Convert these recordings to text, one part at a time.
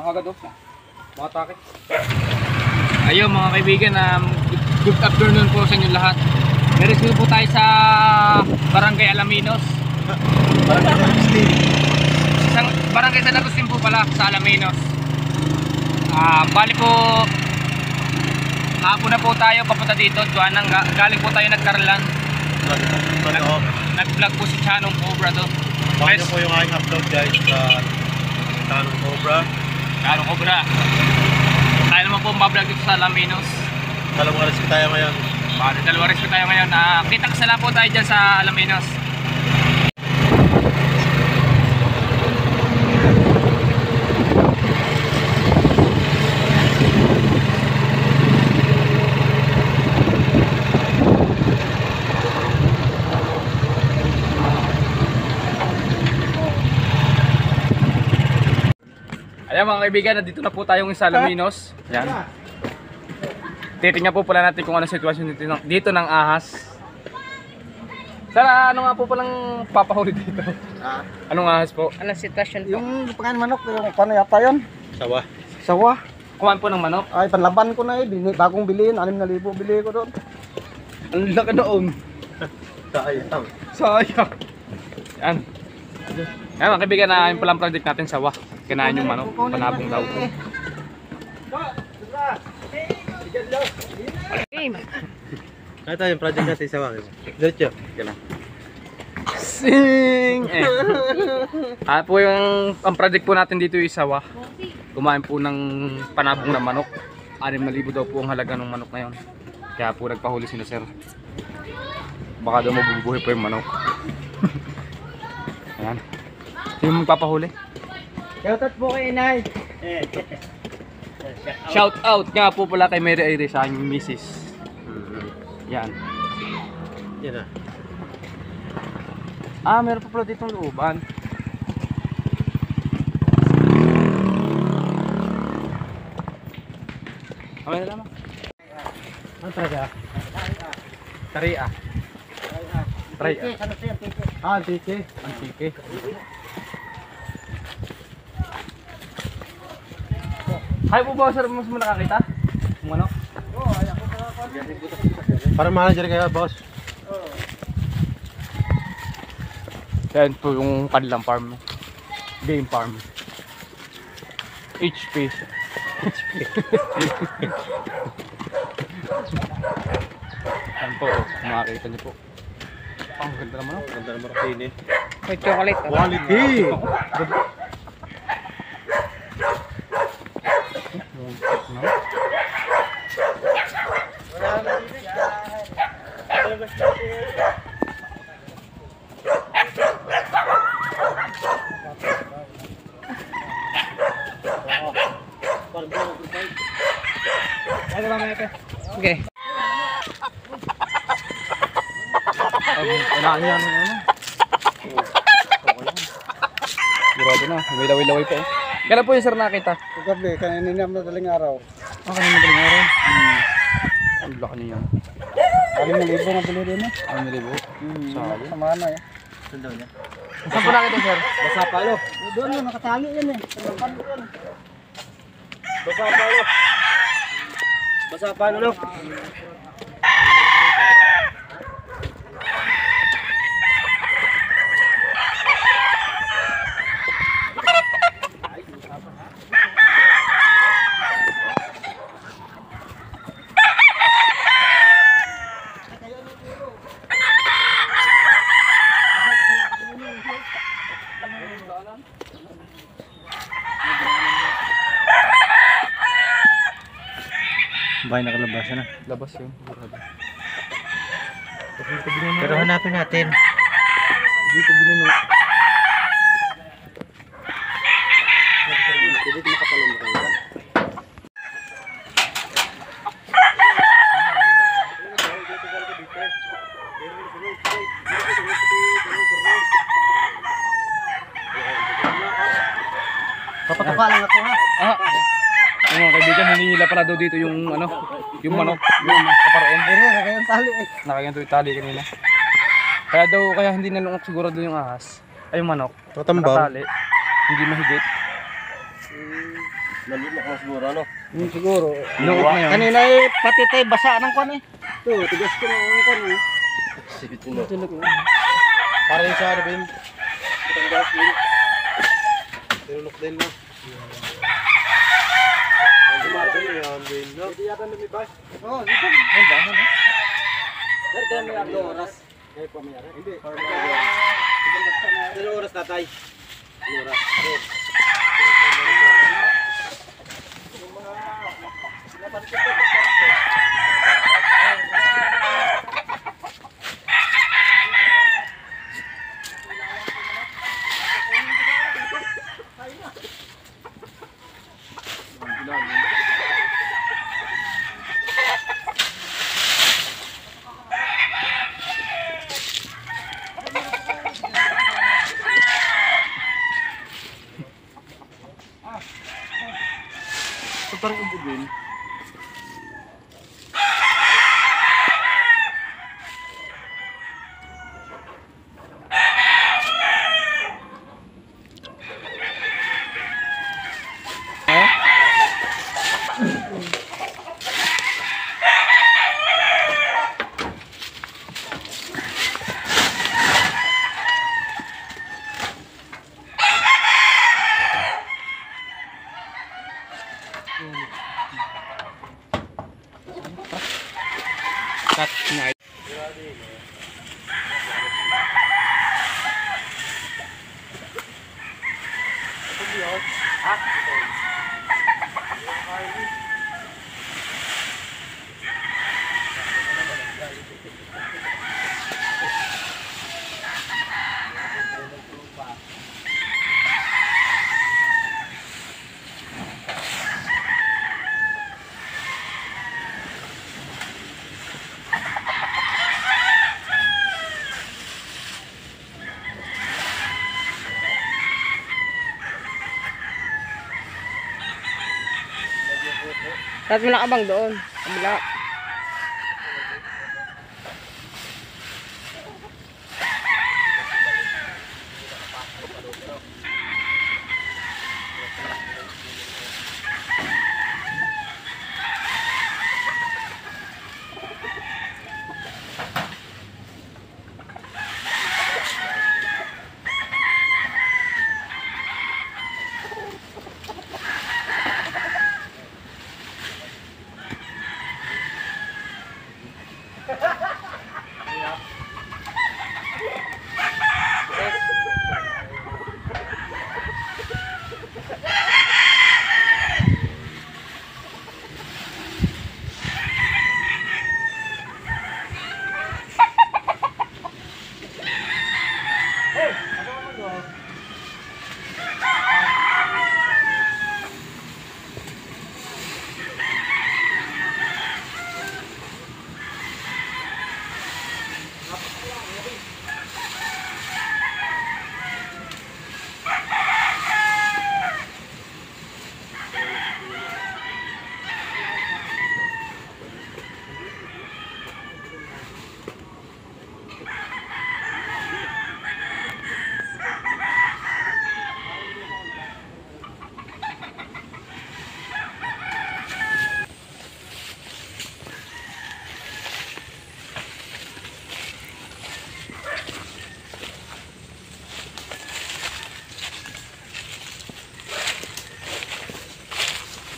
agad oh. Mga takit. Ayun mga kaibigan, good afternoon po sa inyo lahat. Meron po tayo sa Barangay Alaminos. Barangay San Agustin. Barangay San Agustin po pala sa Alaminos. Bali po, hapon na po tayo papunta dito. Galing po tayo nagkarlan. Nag-vlog po si Chanong Cobra to. Bakit po yung aking upload guys sa Chanong Cobra. Chanong Cobra. Tayo naman po mablog dito sa Alaminos. Dalawang oras tayo ngayon. Bali, 2 oras tayo ngayon. Kita-kasala po tayo dyan sa Alaminos. Ayan mga kaibigan, nandito na po tayong sa Alaminos. Yan. Titingnan po pala natin kung ano sitwasyon dito ng ahas. Sara, ano nga po palang papahuli dito? Anong ahas po? Anong sitwasyon po? Yung pangalan manok, yung paano yata yun? Sawa. Sawa. Kuhaan po ng manok. Ay, panlaban ko na eh. Bagong bilhin, 6,000 bili ko doon. Ang laki doon. Sayang. Sayang. Yan. Yan mga kaibigan, na yung palang project natin sawa. Kinain yung manok, panabong daw po. Ito yung project natin sa Wangin. Diretso. Sing! Po yung ang project po natin dito yung sawa. Kumain po ng panabong na manok. 6,000 daw po ang halaga ng manok ngayon. Kaya po nagpahuli si na sir. Baka daw mabubuhay po yung manok. Ayan. Sino magpapahuli? Shoutout po kay Inay. Shout out nga po pala kay Mary Iris, sa aming misis. Yan. Yan Meron pa pala ditong looban. Okay na naman. Ano talaga? Taria. Taria. Ano siya? Tiki. Ang tiki. Hay po ba sir, mas mo nakakita? Kung ano? Parang manager kayo boss. Yan po yung kanilang farm. Game farm. HP. Yan po, makakita niyo po. Ang ganda naman ako. Ganda ng martini. May chocolate. Quality! Okay. Kailangan niya ano. Grabe na, may laway-laway po. Kailan po yung sir nakita? Kagabi, kanina na madaling araw. Kanina madaling araw. Ang laki niya yan. 6,000 na bili rin eh. 6,000. Sayang. Sama na eh. Saan po nakita sir? Basa palo. Doon yun, nakatali yan eh. Basa palo. Basa palo no? Bahay nakalabas na. Labas yun. Pero hanapin natin. Dito binino. Dito makapalong ka. Papatuka lang ako ha. Yung mga kaibigan, hinihila pala daw dito yung ano, yung manok, yung kaparoon. Nakayang tali eh. Nakaganto yung tali kanina. Kaya hindi nalungok siguro doon yung ahas. Ay yung manok. Tatambaw. Nakatali. Hindi mahigit. Nalunok na siguro, ano? Siguro. Lungkot na yun. Kanina pati tayo basa ng kwan eh. Ito, tigas ko na ang kwan eh. Sibitin mo. Tulog eh. Para yung sa ano, Ben? Itang gas, Ben. Tinunok din na. Ang dumating yan, Ben, no? Hindi yata lumibas. Oo, dito. Ang bahan eh. Pero kaya may ang oras. Kaya pamiyara. Hindi. Pero oras tatay. Oras. Parang ubo din. Cut na. Tapos mo nakabang doon. Kabila.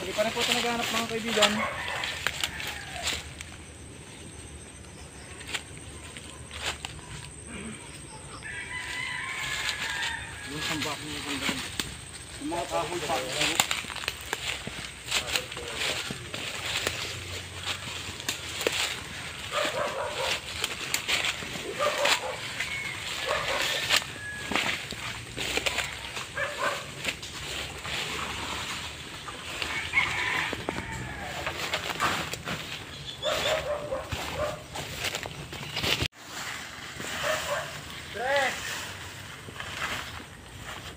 Hindi pa rin po ito naghahanap mga kaibigan. Yung samba ko yung samba. Yung mga kahoy pa.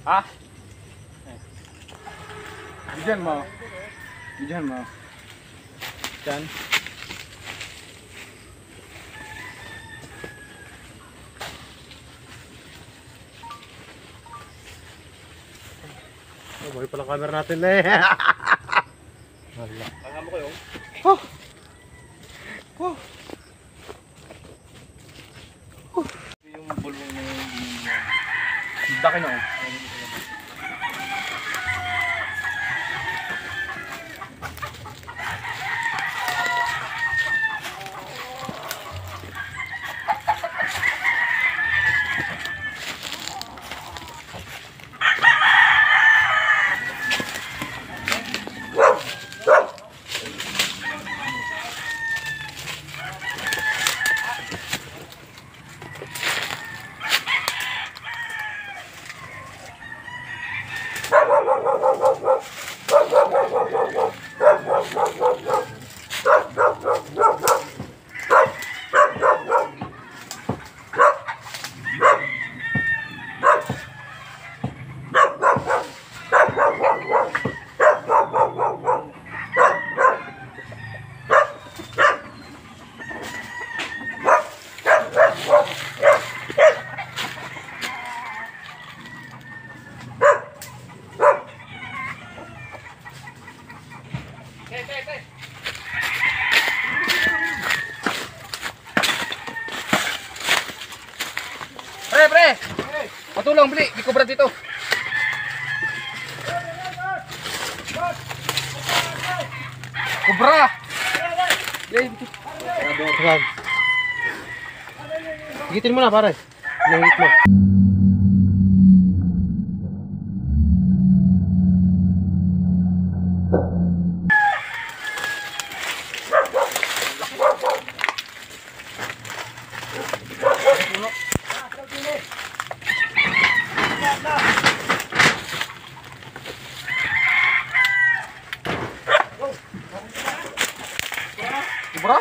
Ah? Bigyan mo. Bigyan mo. Diyan. Oh, buhay pala camera natin na eh. Hala. Ang mo ko yung. Yung bulbong na yung Daki na oh. Pre! Patulong, bili! Di kubra dito! Kubra! Saan? Higitin mo na pare. Nahigit mo. Kubra?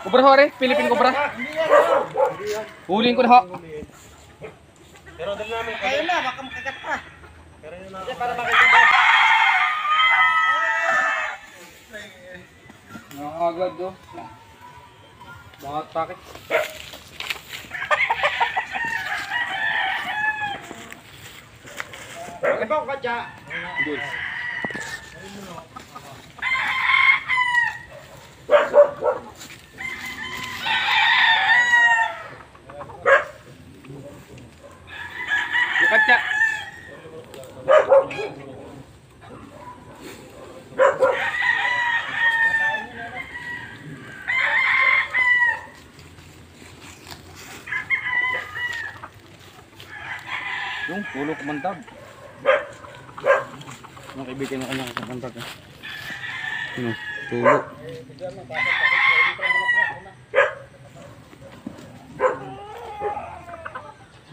Kubra hore, Philippine kubra. Huliin ko na ho. Pero dali namin. Ayun na, baka makagat pa. Pero yun na. Para makikita. Nakakagad do. Bakit pakit? Ibaw ka dyan. Good. Lukat siya. Yung pulo kumandag. Yung kaibigan mo kanya kumandag eh. Ano? Tulo.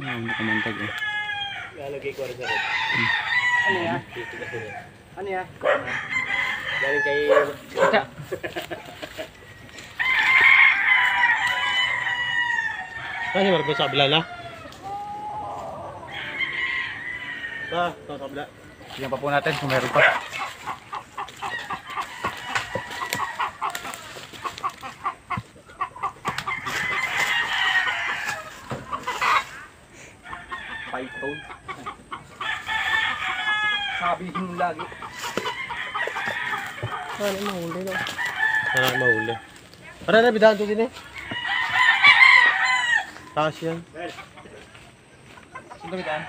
Ano kumandag eh. Lalagay ko rin sa rin. Ano yan? Ano yan? Galing kay... Kaya. Ano yung maragay sa kabila na? Ito sa kabila. Tingnan pa po natin kung meron pa. Python. Sabihin mo lagi. Ano mahuli no? Ano mahuli? Para na bidahan to din eh. Taas yan. Sino bitaan?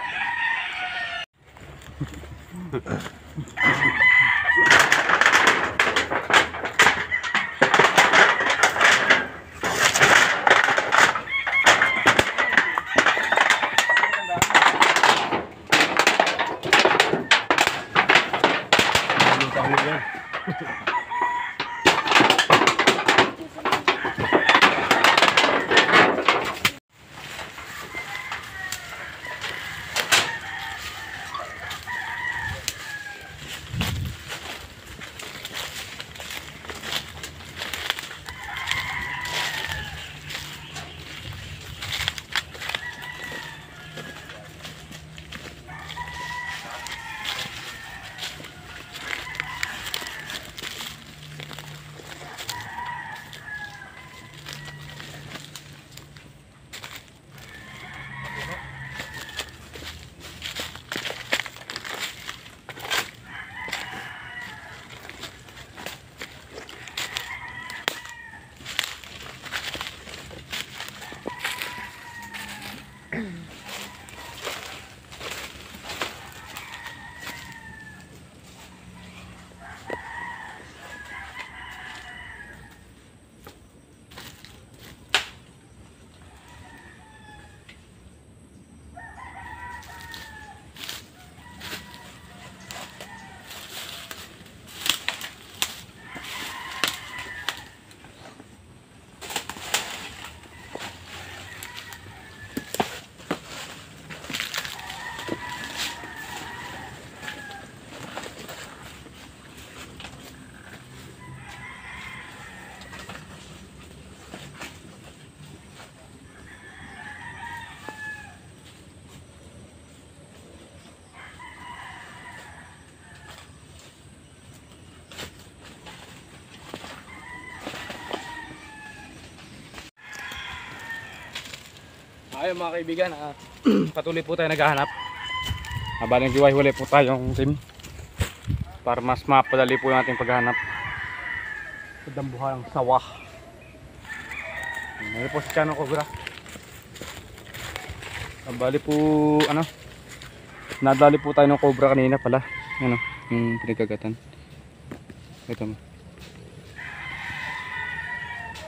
Ayun mga kaibigan, patuloy po tayo naghahanap. Habalang hiwa-hiwalay po tayong team para mas mapadali po natin paghahanap sa dambuhalang sawah. Ngayon po si Chano Cobra. Bali po nadali po tayo ng cobra kanina pala. Yung pinagkagatan. Ito mo.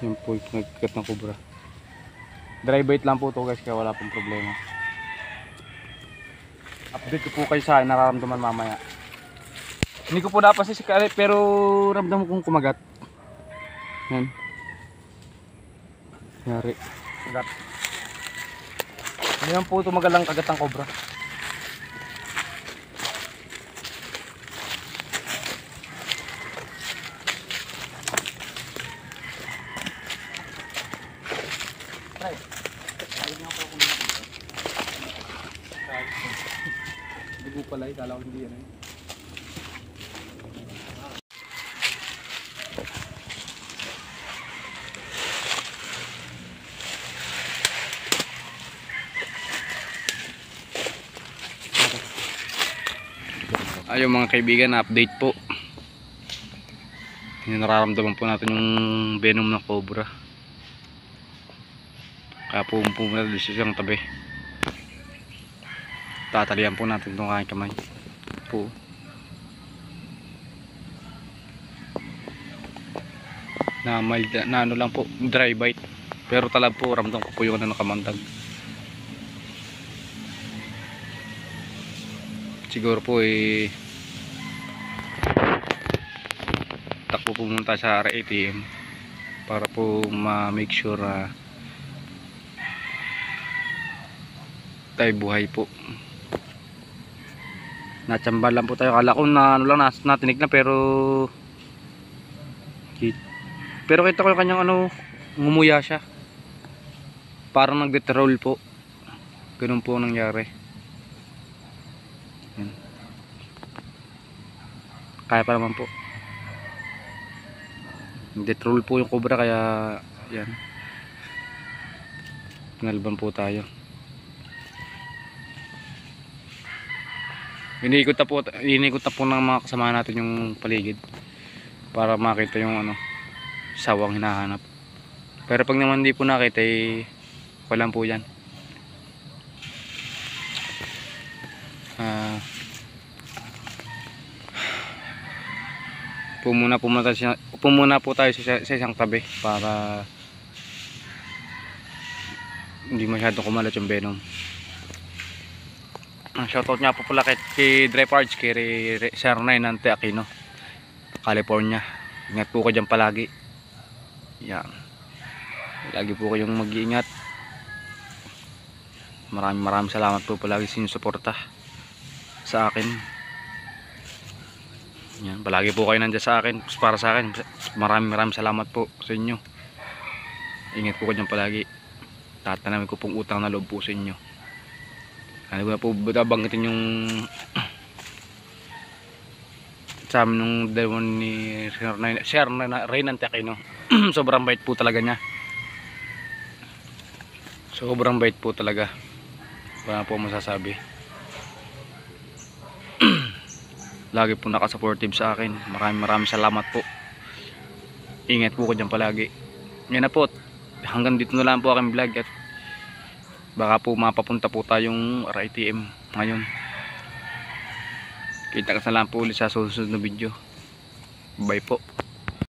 Yung po yung pinagkagat ng cobra. Dry bait lang po ito guys, kaya wala pong problema. Update ko po kayo sa nararamdaman mamaya. Hindi ko po napansin si Kare, pero ramdam kong kumagat. Yan. Yari. Kagat. Hindi naman po tumagal ang kagat ng cobra. Dugo pala, kala ko hindi yan. Ayun mga kaibigan, update po. Nararamdaman po natin yung venom ng cobra. Kaya po muna dito siyang tabi. Tatalian po natin itong aking kamay po. Na mild, na ano lang po, dry bite. Pero talab po, ramdam ko po yung nakamandag. Siguro po takbo po muna sa RATM para po ma-make sure tayo buhay po. Natsamba lang po tayo. Kala ko na ano lang, natinig na, pero kita ko yung kanyang ngumuya siya. Parang nagdetrol po. Ganun po nangyari. Yan. Kaya pa naman po. Nagdetrol po yung cobra, kaya yan. Pinalban po tayo. Iniikot na po ng mga kasama natin yung paligid para makita yung sawang hinahanap. Pero pag naman hindi po nakita, walang po yan. Pumuna po tayo sa isang tabi para hindi masyadong kumalat yung venom. Shoutout nga po pala kay Dry Parts, kay Sir Nainante Aquino, California. Ingat po ko dyan palagi. Yan. Lagi po kayong mag-iingat. Maraming salamat po palagi sa inyong suporta sa akin. Yan. Palagi po kayo nandiyan sa akin, para sa akin. Maraming salamat po sa inyo. Ingat po ko dyan palagi. Tatanamin ko pong utang na loob po sa inyo. Ano na po banggitin yung sa amin nung dalawang ni Sir Nainante Aquino. Sobrang bait po talaga niya. Sobrang bait po talaga. Wala po masasabi. Lagi po nakasupportive sa akin. Maraming salamat po. Ingat po ko dyan palagi. Yan na po. Hanggang dito na lang po aking vlog. At Baka po mapapunta po tayong RITM ngayon. Kita ka sa lang po ulit sa susunod na video. Bye po.